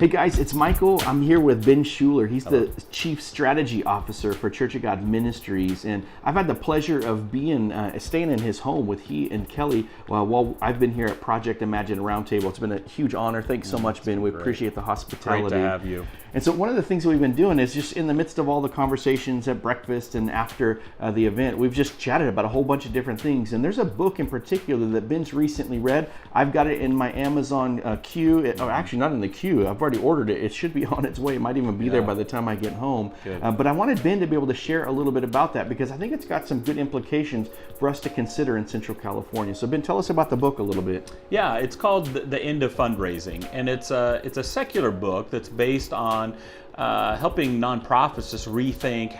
Hey guys, it's Michael. I'm here with Ben Shular. He's the Chief Strategy Officer for Church of God Ministries, and I've had the pleasure of staying in his home with he and Kelly while I've been here at Project Imagine Roundtable. It's been a huge honor. Thanks so much, Ben. We appreciate the hospitality. Great to have you. And so one of the things that we've been doing is just in the midst of all the conversations at breakfast and after the event, we've just chatted about a whole bunch of different things. And there's a book in particular that Ben's recently read. I've got it in my Amazon queue. Actually, not in the queue. I've already ordered it. It should be on its way. It might even be there by the time I get home. But I wanted Ben to be able to share a little bit about that because I think it's got some good implications for us to consider in Central California. So Ben, tell us about the book a little bit. Yeah, it's called The End of Fundraising, and it's a secular book that's based on helping nonprofits just rethink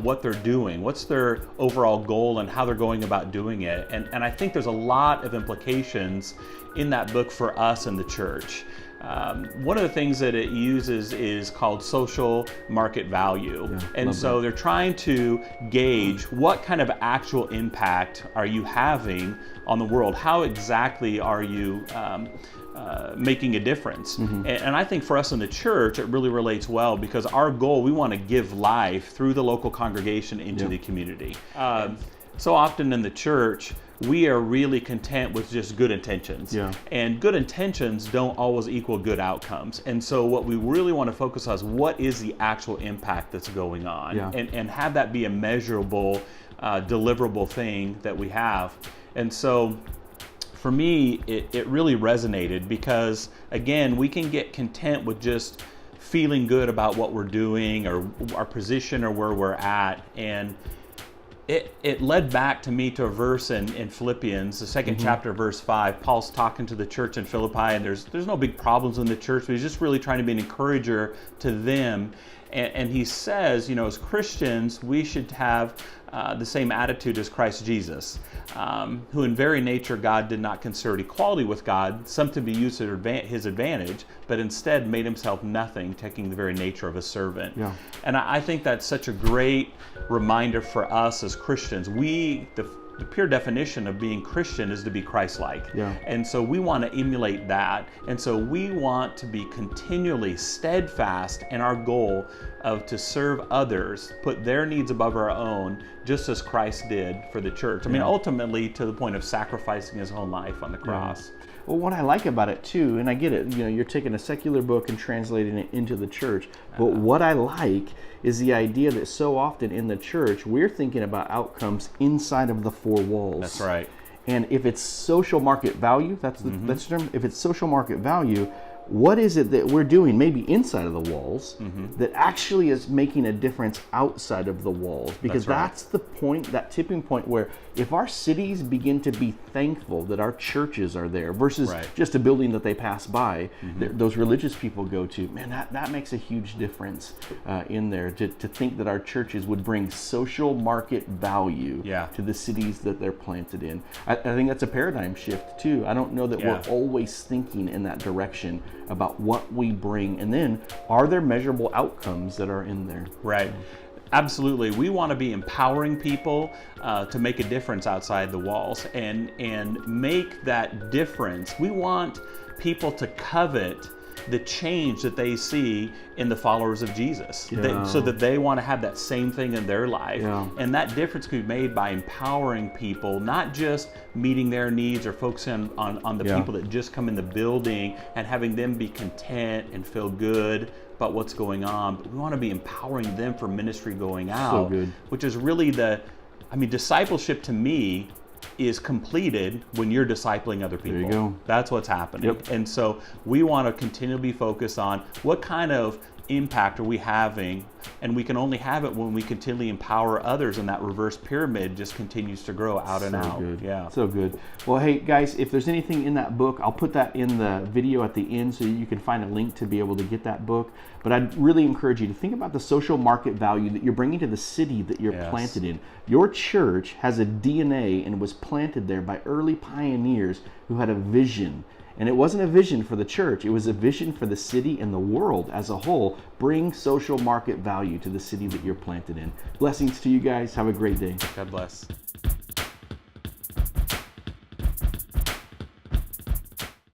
what they're doing, what's their overall goal and how they're going about doing it. And I think there's a lot of implications in that book for us in the church. One of the things that it uses is called social market value. And so they're trying to gauge what kind of actual impact are you having on the world? How exactly are you making a difference? And I think for us in the church, it really relates well because our goal, we want to give life through the local congregation into the community. So often in the church, we are really content with just good intentions. And good intentions don't always equal good outcomes. And so what we really want to focus on is what is the actual impact that's going on and have that be a measurable, deliverable thing that we have. And so for me, it really resonated because, again, we can get content with just feeling good about what we're doing or our position or where we're at. And it led back to me to a verse in Philippians, the second chapter, verse 5. Paul's talking to the church in Philippi, and there's no big problems in the church, but he's just really trying to be an encourager to them. And he says, you know, as Christians, we should have the same attitude as Christ Jesus, who in very nature God did not consider equality with God something to be used to his advantage, but instead made himself nothing, taking the very nature of a servant. And I think that's such a great reminder for us as Christians. The pure definition of being Christian is to be Christ-like. And so we want to emulate that. And so we want to be continually steadfast in our goal of to serve others, put their needs above our own, just as Christ did for the church. I mean, ultimately to the point of sacrificing his own life on the cross. Well, what I like about it too, and I get it, you know, you're taking a secular book and translating it into the church, but what I like is the idea that so often in the church, we're thinking about outcomes inside of the four walls. That's right. And if it's social market value, that's the term, if it's social market value, what is it that we're doing maybe inside of the walls that actually is making a difference outside of the walls? Because that's the point, that tipping point where if our cities begin to be thankful that our churches are there versus just a building that they pass by, those religious people go to, man, that makes a huge difference in there to think that our churches would bring social market value to the cities that they're planted in. I think that's a paradigm shift too. I don't know that we're always thinking in that direction about what we bring, and then are there measurable outcomes that are in there? Right. Absolutely. We want to be empowering people to make a difference outside the walls and make that difference. We want people to covet the change that they see in the followers of Jesus, so that they want to have that same thing in their life. And that difference can be made by empowering people, not just meeting their needs or focusing on the people that just come in the building and having them be content and feel good about what's going on, but we want to be empowering them for ministry going out, which is really discipleship to me is completed when you're discipling other people. There you go. That's what's happening. And so we want to continually be focused on what kind of impact are we having, and we can only have it when we continually empower others, and that reverse pyramid just continues to grow out and out. So good. Well, hey guys, if there's anything in that book, I'll put that in the video at the end so you can find a link to be able to get that book. But I'd really encourage you to think about the social market value that you're bringing to the city that you're planted in. Your church has a DNA and was planted there by early pioneers who had a vision. And it wasn't a vision for the church, it was a vision for the city and the world as a whole. Bring social market value to the city that you're planted in. Blessings to you guys. Have a great day. God bless.